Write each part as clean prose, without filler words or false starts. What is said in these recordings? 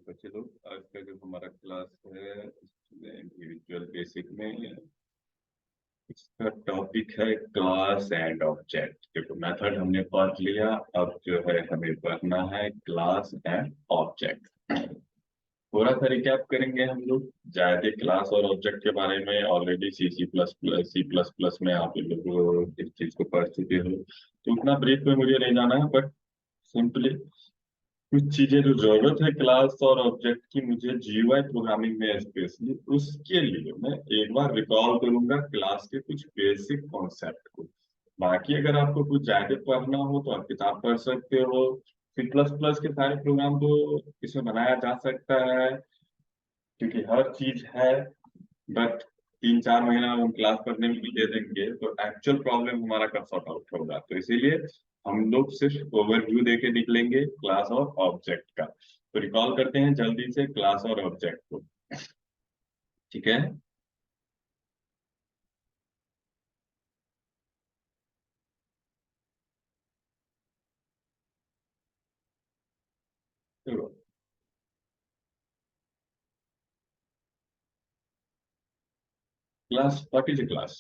बच्चे लोग, आज का जो हमारा क्लास है इंडिविजुअल बेसिक में, इसका टॉपिक है क्लास एंड ऑब्जेक्ट। देखो मेथड हमने पढ़ लिया, अब जो है हमें पढ़ना है क्लास एंड ऑब्जेक्ट। पूरा सा रिकैप करेंगे हम लोग। ज्यादा क्लास और ऑब्जेक्ट के बारे में ऑलरेडी सी प्लस प्लस में आप लोग इस चीज को पढ़ चुके हो, तो उतना ब्रीफ में मुझे नहीं जाना है। बट सिंपली कुछ चीजें जो जरूरत है क्लास और ऑब्जेक्ट की मुझे जीयूआई प्रोग्रामिंग में स्पेशली, उसके लिए मैं एक बार रिकॉल करूंगा क्लास के कुछ बेसिक कॉन्सेप्ट को। बाकी अगर आपको कुछ ज्यादा पढ़ना हो तो आप किताब पढ़ सकते हो। सी प्लस प्लस के सारे प्रोग्राम को इसमें बनाया जा सकता है, क्योंकि हर चीज है। बट 3-4 महीना हम क्लास पढ़ने में भी दे देंगे तो एक्चुअल प्रॉब्लम हमारा कब सॉर्ट आउट होगा। तो इसीलिए हम लोग सिर्फ ओवरव्यू देके निकलेंगे क्लास और ऑब्जेक्ट का। तो रिकॉल करते हैं जल्दी से क्लास और ऑब्जेक्ट को। ठीक है। चलो, class what is a class?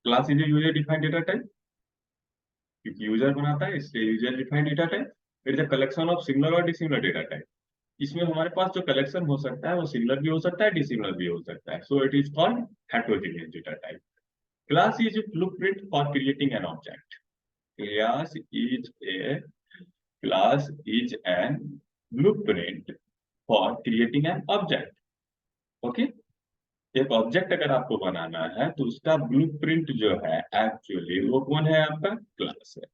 Class is a user defined data type, क्योंकि यूजर बनाता है इसलिए user defined data type. It is a collection of similar और डिसिमिलर डेटा टाइप। इसमें हमारे पास जो कलेक्शन हो सकता है वो सिमिलर भी हो सकता है, डिसिमिलर भी हो सकता है। So it is called heterogeneous data type. Class is a blueprint for creating an object. Class is a class is an blueprint for creating an object. Okay? एक ऑब्जेक्ट अगर आपको बनाना है तो उसका ब्लूप्रिंट जो है एक्चुअली वो कौन है? आपका क्लास है।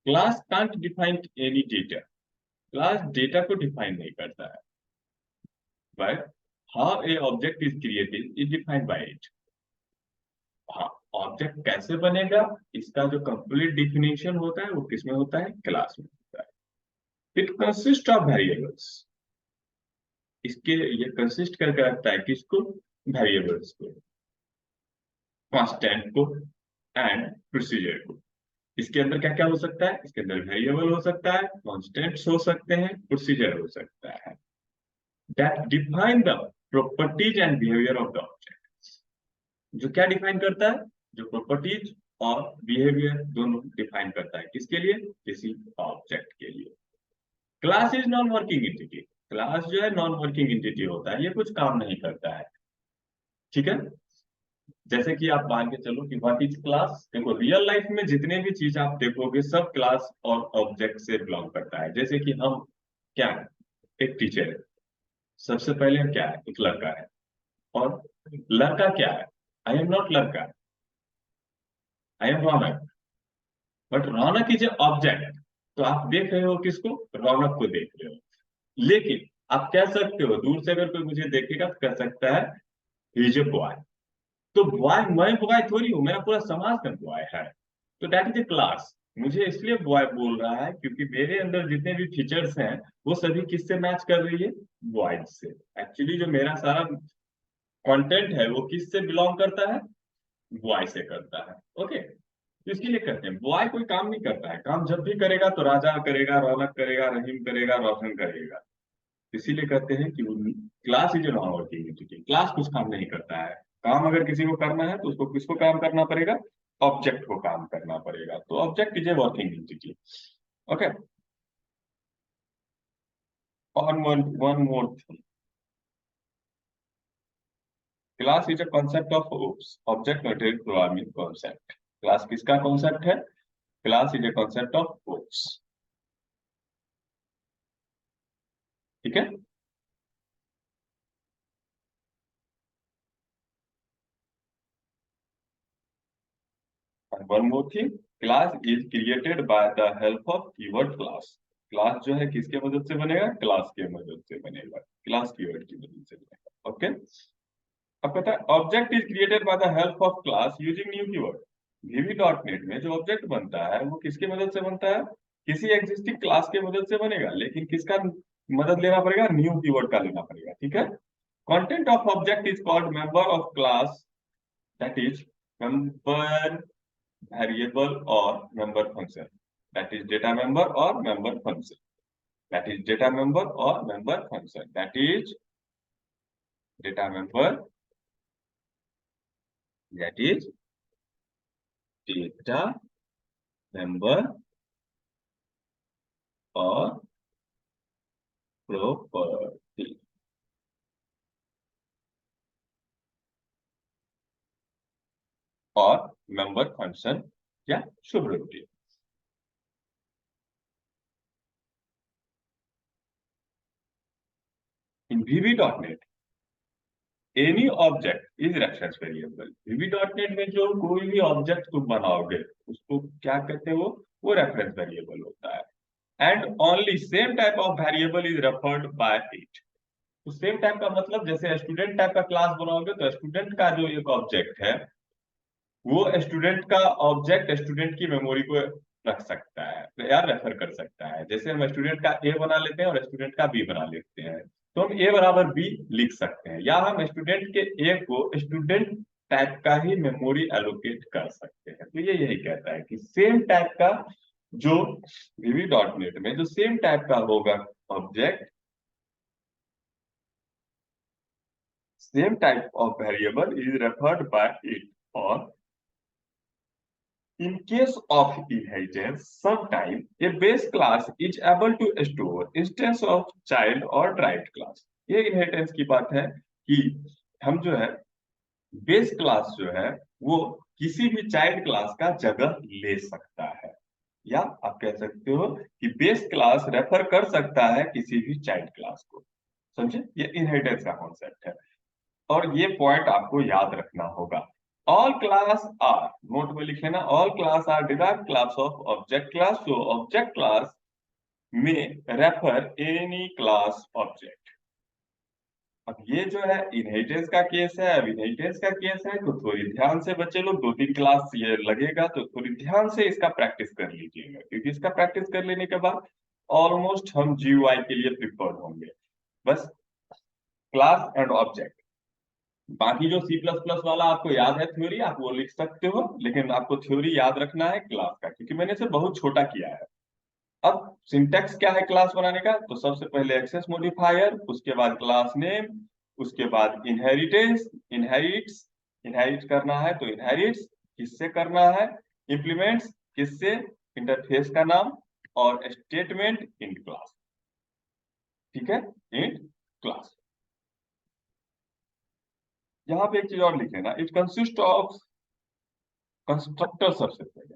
Class can't define any data. Class data को डिफाइन नहीं करता है, but how a object is created is defined by it. हाँ, ऑब्जेक्ट कैसे बनेगा इसका जो कंप्लीट डिफिनेशन होता है वो किसमें होता है? क्लास में होता है। It consist of variables. इसके ये कंसिस्ट करके रखता है किसको? वेरिएबल्स को, कांस्टेंट को एंड प्रोसीजर को। इसके अंदर क्या क्या हो सकता है? इसके अंदर वेरिएबल हो सकता है, कांस्टेंट्स हो सकते हैं, प्रोसीजर हो सकता है। That define the properties and behaviour of the object. जो क्या डिफाइन करता है? जो प्रॉपर्टीज और बिहेवियर दोनों डिफाइन करता है। किसके लिए? किसी ऑब्जेक्ट के लिए। Class is non working entity. Class जो है नॉन वर्किंग एंटिटी होता है, ये कुछ काम नहीं करता है। ठीक है। जैसे कि आप मान के चलो कि व्हाट इज क्लास। देखो रियल लाइफ में जितने भी चीज आप देखोगे सब क्लास और ऑब्जेक्ट से बिलोंग करता है। जैसे कि हम क्या है? एक टीचर है। सबसे पहले क्या है? एक लड़का है। और लड़का क्या है? आई एम नॉट लड़का, I am Raunak. But Raunak is a object. तो आप देख रहे हो किसको? रौनक को देख रहे हो। लेकिन आप कह सकते हो, दूर से अगर कोई मुझे देखेगा तो कह सकता है ही इज ए बॉय। तो बॉय, मैं बॉय थोड़ी हूं, मेरा पूरा समाज में बॉय है। तो दैट इज ए क्लास। मुझे इसलिए बॉय बोल रहा है क्योंकि मेरे अंदर जितने भी फीचर्स हैं वो सभी किससे मैच कर रही है? बॉयज से। एक्चुअली जो मेरा सारा कंटेंट है वो किससे बिलोंग करता है? बॉय से करता है। ओके। तो इसके लिए कहते हैं बॉय कोई काम नहीं करता है। काम जब भी करेगा तो राजा करेगा, रौनक करेगा, रहीम करेगा, रोशन करेगा। इसीलिए कहते हैं कि class is a non working entity. Class कुछ काम नहीं करता है। काम अगर किसी को करना है तो उसको किसको काम करना पड़ेगा? ऑब्जेक्ट को काम करना पड़ेगा। तो object is a working entity. Okay. और one more thing, class is a concept of object oriented programming concept. Class किसका कॉन्सेप्ट है? Class is a concept of OOPs. ठीक है। One more thing, class is created by the help of keyword class. Class जो है किसके मदद से बनेगा? क्लास के मदद से बनेगा, क्लास कीवर्ड की मदद से बनेगा। ओके। अब कहता है object is created by the help of class using new keyword. VB dot net में जो ऑब्जेक्ट बनता है वो किसकी मदद से बनता है? किसी एग्जिस्टिंग क्लास के मदद से बनेगा, लेकिन किसका मदद लेना पड़ेगा? न्यू कीवर्ड का लेना पड़ेगा। ठीक है। Content of object is called member of class, that is member variable और member function, that is data member और member function. that is data member or member function, that is data member, that is data member or property. और member function या subroutine. In VB.NET, any object is reference variable. VB.NET में जो कोई भी object तुम बनाओगे उसको क्या कहते हो, वो रेफरेंस वेरिएबल होता है. And only same type of variable is referred by it. तो सेम टाइप का मतलब जैसे स्टूडेंट टाइप का क्लास बनाओगे तो स्टूडेंट का जो एक ऑब्जेक्ट है वो स्टूडेंट का ऑब्जेक्ट स्टूडेंट की मेमोरी को रख सकता है या रेफर कर सकता है. जैसे हम स्टूडेंट का ए बना लेते हैं और स्टूडेंट का बी बना लेते हैं तो हम ए बराबर बी लिख सकते हैं, या हम स्टूडेंट के ए को स्टूडेंट टाइप का ही मेमोरी एलोकेट कर सकते हैं. तो ये यही कहता है कि सेम टाइप का जो VB.NET में जो सेम टाइप का होगा object, same type of variable is referred by it. और in case of inheritance, sometime a base class is able to store instance of child or derived class. ये inheritance की बात है कि हम जो है बेस क्लास जो है वो किसी भी चाइल्ड क्लास का जगह ले सकता है, या आप कह सकते हो कि बेस क्लास रेफर कर सकता है किसी भी चाइल्ड क्लास को. समझे, ये इनहेरिटेंस का कॉन्सेप्ट है और ये पॉइंट आपको याद रखना होगा. ऑल क्लास आर, नोट में लिख लेना, all class are derived class of object class. So object class में रेफर एनी क्लास ऑब्जेक्ट. अब ये जो है इनहेरिटेंस का केस है. अब इनहेरिटेंस का केस है तो थोड़ी ध्यान से बच्चे लोग, 2-3 क्लास ये लगेगा तो थोड़ी ध्यान से इसका प्रैक्टिस कर लीजिएगा, क्योंकि इसका प्रैक्टिस कर लेने के बाद ऑलमोस्ट हम GUI के लिए प्रिपेयर्ड होंगे. बस क्लास एंड ऑब्जेक्ट, बाकी जो C++ वाला आपको याद है थ्योरी, आप वो लिख सकते हो, लेकिन आपको थ्योरी याद रखना है क्लास का, क्योंकि मैंने इसे बहुत छोटा किया है. अब सिंटेक्स क्या है क्लास बनाने का, तो सबसे पहले एक्सेस मॉडिफायर, उसके बाद क्लास नेम, उसके बाद इनहेरिटेंस, इनहेरिट्स, इनहेरिट करना है तो इनहेरिट्स किससे करना है, इंप्लीमेंट्स किससे, इंटरफेस का नाम, और स्टेटमेंट इन क्लास. ठीक है, इन क्लास. यहाँ पे एक चीज और लिख लेना, इट कंसिस्ट ऑफ कंस्ट्रक्टर. सबसे पहले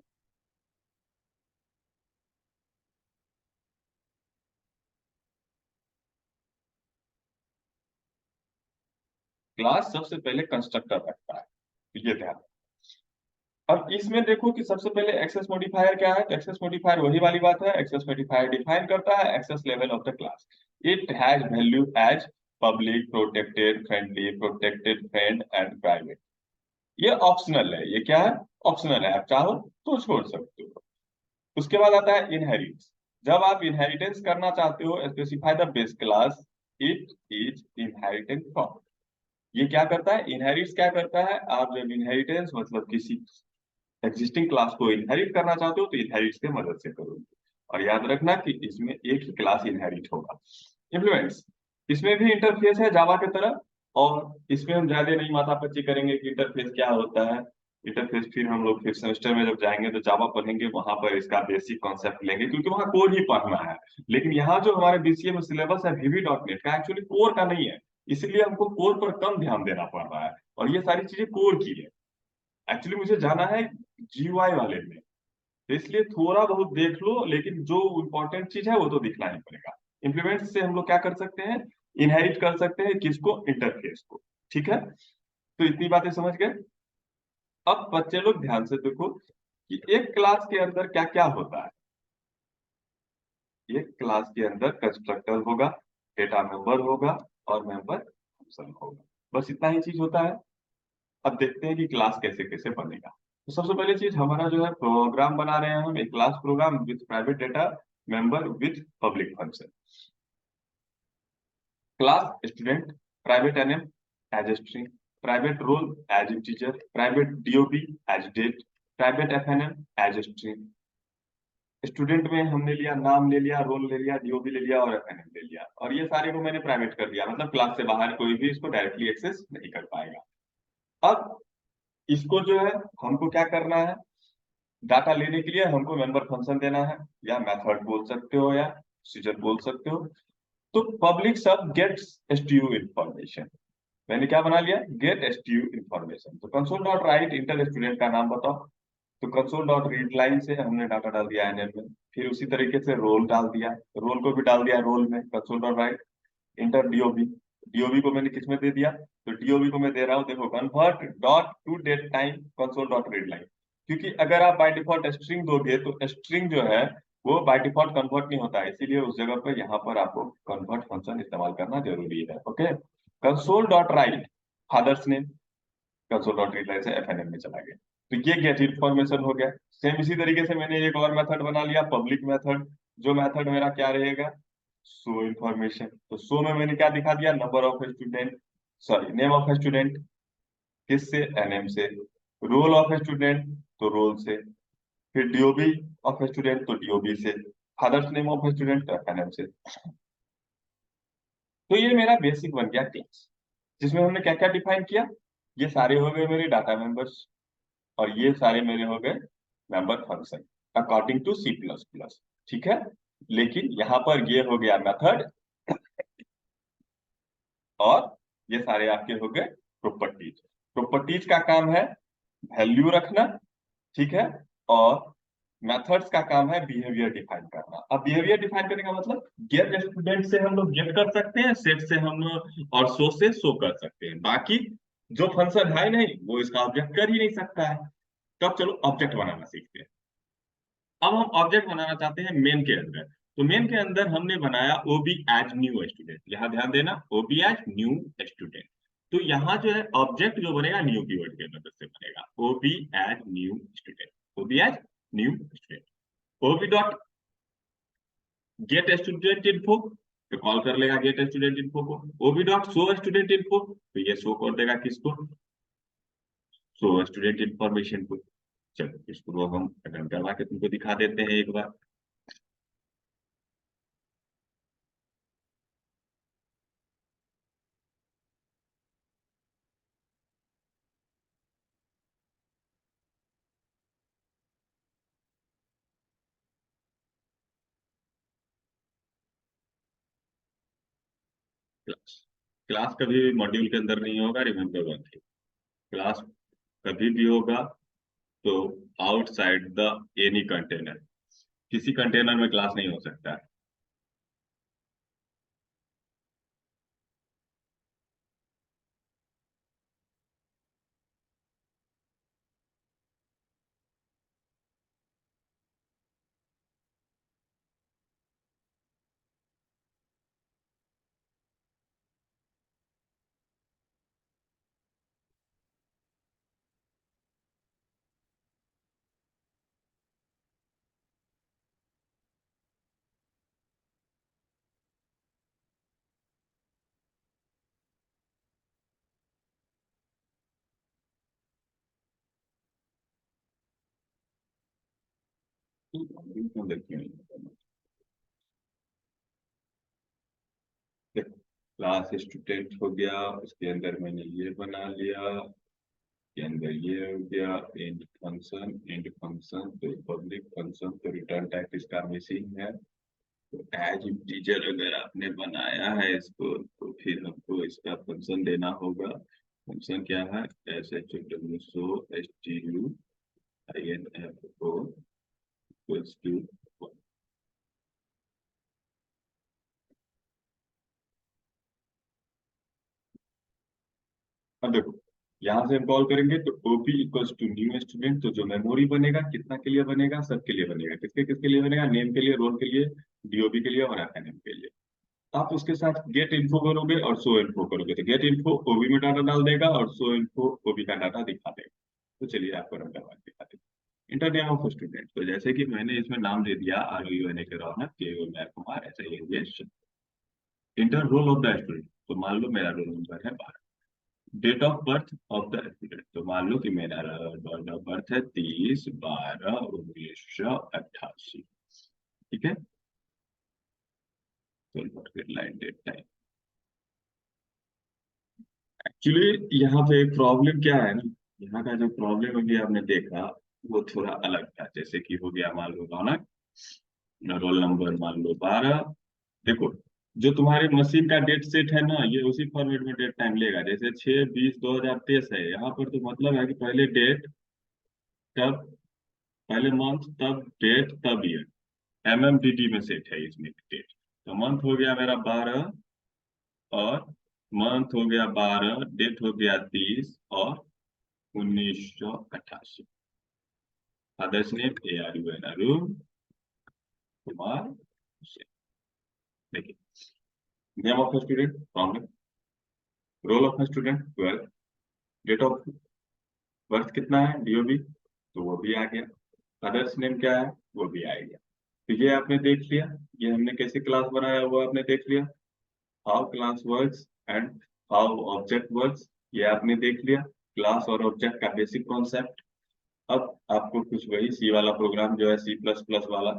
क्लास सबसे पहले कंस्ट्रक्टर रखता है, तो ये ध्यान. अब इसमें देखो कि सबसे पहले एक्सेस मॉडिफायर क्या है, तो एक्सेस मॉडिफायर वही वाली बात है, एक्सेस मॉडिफायर डिफाइन करता है access level of the class. It has value as public, protected, friendly, protected, friend and private. ये ऑप्शनल है, ये क्या है, ऑप्शनल है, आप चाहो तो छोड़ सकते हो. उसके बाद आता है इनहेरिटेंस. जब आप इनहेरिटेंस करना चाहते हो, specify the base class it is inheritance from. ये क्या करता है, इनहेरिट्स क्या करता है, आप जब इनहेरिटेंस मतलब किसी एग्जिस्टिंग क्लास को इनहेरिट करना चाहते हो तो इनहेरिट्स की मदद से करोगे. और याद रखना कि इसमें एक ही क्लास इनहेरिट होगा. इम्प्लीमेंट्स, इसमें भी इंटरफेस है जावा की तरह, और इसमें हम ज्यादा नहीं माथापच्ची करेंगे कि इंटरफेस क्या होता है. इंटरफेस फिर हम लोग फिर सेमेस्टर में जब जाएंगे तो जावा पढ़ेंगे, वहां पर इसका बेसिक कॉन्सेप्ट लेंगे, क्योंकि वहां कोर ही पढ़ना है. लेकिन यहाँ जो हमारे BCA में सिलेबस है VB.NET का, एक्चुअली कोर का नहीं है, इसलिए हमको कोर पर कम ध्यान देना पड़ रहा है, और ये सारी चीजें कोर की है. एक्चुअली मुझे जाना है GUI वाले में, तो इसलिए थोड़ा बहुत देख लो, लेकिन जो इम्पोर्टेंट चीज है वो तो दिखना ही पड़ेगा. इंप्लीमेंट से हम लोग क्या कर सकते हैं, इनहेरिट कर सकते हैं किसको, इंटरफेस को. ठीक है, तो इतनी बातें समझ गए. अब बच्चे लोग ध्यान से देखो कि एक क्लास के अंदर क्या क्या होता है. एक क्लास के अंदर कंस्ट्रक्टर होगा, डेटा मेंबर होगा और मेंबर फंक्शन होगा. बस इतना ही चीज होता है. अब देखते हैं कि क्लास कैसे कैसे बनेगा. तो सबसे पहले चीज हमारा जो है प्रोग्राम बना रहे हैं हम, एक class program with private data member with public function. Class student, private NM as string, private roll as integer, private DOB as date, private FNM as string. Student में हमने लिया, नाम ले लिया, रोल ले लिया, डीओबी ले लिया और एफएनएम ले लिया, और ये सारे को मैंने प्राइवेट कर दिया, मतलब क्लास से बाहर कोई भी इसको डायरेक्टली एक्सेस नहीं कर पाएगा। अब इसको जो है हमको क्या करना है, डाटा लेने के लिए हमको मेंबर फंक्शन देना है, या मेथड बोल सकते हो या प्रोसीजर बोल सकते हो। तो पब्लिक सब गेट्स एसटीयू इंफॉर्मेशन, मैंने क्या बना लिया, गेट एसटीयू इंफॉर्मेशन। तो console dot right inter student का नाम बताओ, तो कंसोल डॉट रीड लाइन से हमने डाटा डाल दिया एनएम में। फिर उसी तरीके से रोल डाल दिया, रोल को भी डाल दिया रोल में, console dot right inter DOB, DOB को मैंने किसमें दे दिया, तो डीओबी को मैं दे रहा हूँ, देखो convert dot to date time console dot read line. क्योंकि अगर आप बाय डिफॉल्ट स्ट्रिंग दोगे तो स्ट्रिंग जो है वो बाय डिफॉल्ट कन्वर्ट नहीं होता है, इसीलिए उस जगह पर यहाँ पर आपको कन्वर्ट फंक्शन इस्तेमाल करना जरूरी है। Okay, console dot right father's name, console dot read line से एफएनएम में चला गया, तो ये गेट इन्फॉर्मेशन हो गया। सेम इसी तरीके से मैंने एक और मेथड बना लिया, पब्लिक मेथड, जो मेथड मेरा क्या रहेगा, शो इंफॉर्मेशन। तो शो में मैंने क्या दिखा दिया, number of student, sorry name of student, किससे, एनएम से, रोल ऑफ स्टूडेंट तो रोल से, फिर डीओबी ऑफ स्टूडेंट तो डीओबी से, फादर्स नेम ऑफ स्टूडेंट तो एनएम से। तो ये मेरा बेसिक बन गया क्लास, जिसमें हमने क्या क्या डिफाइन किया, ये सारे हो गए मेरे डाटा मेंबर्स, और ये सारे मेरे हो गए member function according to C plus plus. ठीक है, लेकिन यहाँ पर ये हो गया मेथड, और ये सारे आपके हो गए प्रॉपर्टीज। प्रॉपर्टीज का काम है वैल्यू रखना, ठीक है, और मेथड्स का काम है बिहेवियर डिफाइन करना। अब बिहेवियर डिफाइन करने का मतलब, गेट स्टूडेंट से हम लोग गेट कर सकते हैं, सेट से हम और शो से शो कर सकते हैं, बाकी जो फंक्शन है नहीं वो इसका ऑब्जेक्ट कर ही नहीं सकता है। तब चलो ऑब्जेक्ट बनाना सीखते हैं। अब हम ऑब्जेक्ट बनाना चाहते हैं मेन के अंदर, तो मेन के अंदर हमने बनाया ओबी एज न्यू स्टूडेंट, यहाँ ध्यान देना, ओबी एज न्यू स्टूडेंट। तो यहाँ जो है ऑब्जेक्ट जो बनेगा न्यू कीवर्ड के मदद से बनेगा, ओबी एज न्यू स्टूडेंट, ओबी एज न्यू स्टूडेंट, ओबी डॉट गेट स्टूडेंट इन्फो, तो कॉल कर लेगा गेट स्टूडेंट इन्फो को, ओबी डॉट शो स्टूडेंट इन्फो, तो ये शो कर देगा किसको, शो स्टूडेंट इन्फॉर्मेशन को। चलो इसको हम रन करवा के तुमको दिखा देते हैं एक बार। क्लास, क्लास कभी भी मॉड्यूल के अंदर नहीं होगा, रिमेम्बर वन थिंग, क्लास कभी भी होगा तो आउटसाइड द एनी कंटेनर, किसी कंटेनर में क्लास नहीं हो सकता है। मॉड्यूल के अंदर क्यों नहीं होगा? देखो, क्लास स्टूडेंट हो गया, उसके अंदर मैंने ये बना लिया, के अंदर ये हो गया एंड फंक्शन तो पब्लिक फंक्शन, तो रिटर्न टाइप इसका मिसिंग है। तो एज इंटीजर अगर आपने बनाया है इसको, तो फिर हमको इसका फंक्शन देना होगा। फंक्शन क्या है, S H W show S T U I N F O equals to. अब देखो, यहाँ से हम कॉल करेंगे तो OP equals to new student, तो जो मेमोरी बनेगा कितना के लिए बनेगा, सबके लिए बनेगा, किसके किसके लिए बनेगा, नेम के लिए, रोल के लिए, डीओबी के लिए और एफएनएम के लिए। आप उसके साथ गेट इन्फो करोगे और शो इन्फो करोगे, तो गेट इन्फो ओबी में डाटा डाल देगा और शो इन्फो ओबी का डाटा दिखा देगा। तो चलिए आपको रन करवा के दिखा देते हैं। इंटर नेम ऑफ स्टूडेंट, तो जैसे कि मैंने इसमें नाम दे दिया आर यू एन ए के रौनक के उमर कुमार ऐसे ही ये। Enter roll of the student, तो मान लो मेरा रोल नंबर है 12। Date of birth of the student, तो मान लो कि मेरा डेट ऑफ बर्थ है 30/12/1988। एक्चुअली यहाँ पे प्रॉब्लम क्या है ना, यहाँ का जो प्रॉब्लम अभी आपने देखा वो थोड़ा अलग था। जैसे कि हो गया मान लो रौनक, रोल नंबर मान लो 12। देखो, जो तुम्हारे मशीन का डेट सेट है ना, ये उसी फॉर्मेट में डेट टाइम लेगा। जैसे 6/20/2023 है, यहाँ पर तो मतलब है कि पहले डेट, तब पहले मंथ, तब डेट, तब ईयर। MMDD में सेट है इसमें डेट। तो मंथ हो गया मेरा 12, और मंथ हो गया 12, डेट हो गया 30, और 1988। Father's name ARU N Arun Kumar Hussain. देखिए, name of student wrong, roll of student 12, date of birth कितना है DOB, तो वो भी आ गया। फादर्स नेम क्या है, वो भी आ गया। तो ये आपने देख लिया, ये हमने कैसे क्लास बनाया वो आपने देख लिया। How class works and how object works, ये आपने देख लिया। क्लास और ऑब्जेक्ट का बेसिक कॉन्सेप्ट। अब आपको कुछ वही सी वाला प्रोग्राम जो है C++ वाला,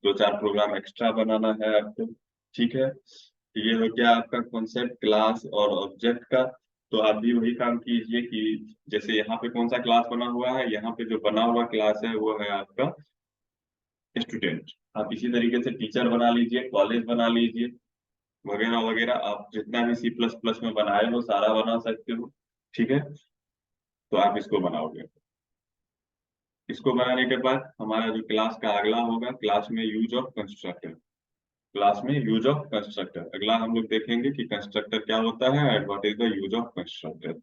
दो चार प्रोग्राम एक्स्ट्रा बनाना है आपको। ठीक है, ये हो गया आपका कॉन्सेप्ट क्लास और ऑब्जेक्ट का। तो आप भी वही काम कीजिए कि जैसे यहाँ पे कौन सा क्लास बना हुआ है, यहाँ पे जो बना हुआ क्लास है वो है आपका स्टूडेंट। आप इसी तरीके से टीचर बना लीजिए, कॉलेज बना लीजिए, वगैरह वगैरह। आप जितना भी C++ में बनाए हो सारा बना सकते हो। ठीक है, तो आप इसको बनाओगे। इसको बनाने के बाद हमारा जो क्लास का अगला होगा, क्लास में यूज ऑफ कंस्ट्रक्टर। क्लास में यूज ऑफ कंस्ट्रक्टर अगला हम लोग देखेंगे कि कंस्ट्रक्टर क्या होता है and what is the use of constructor.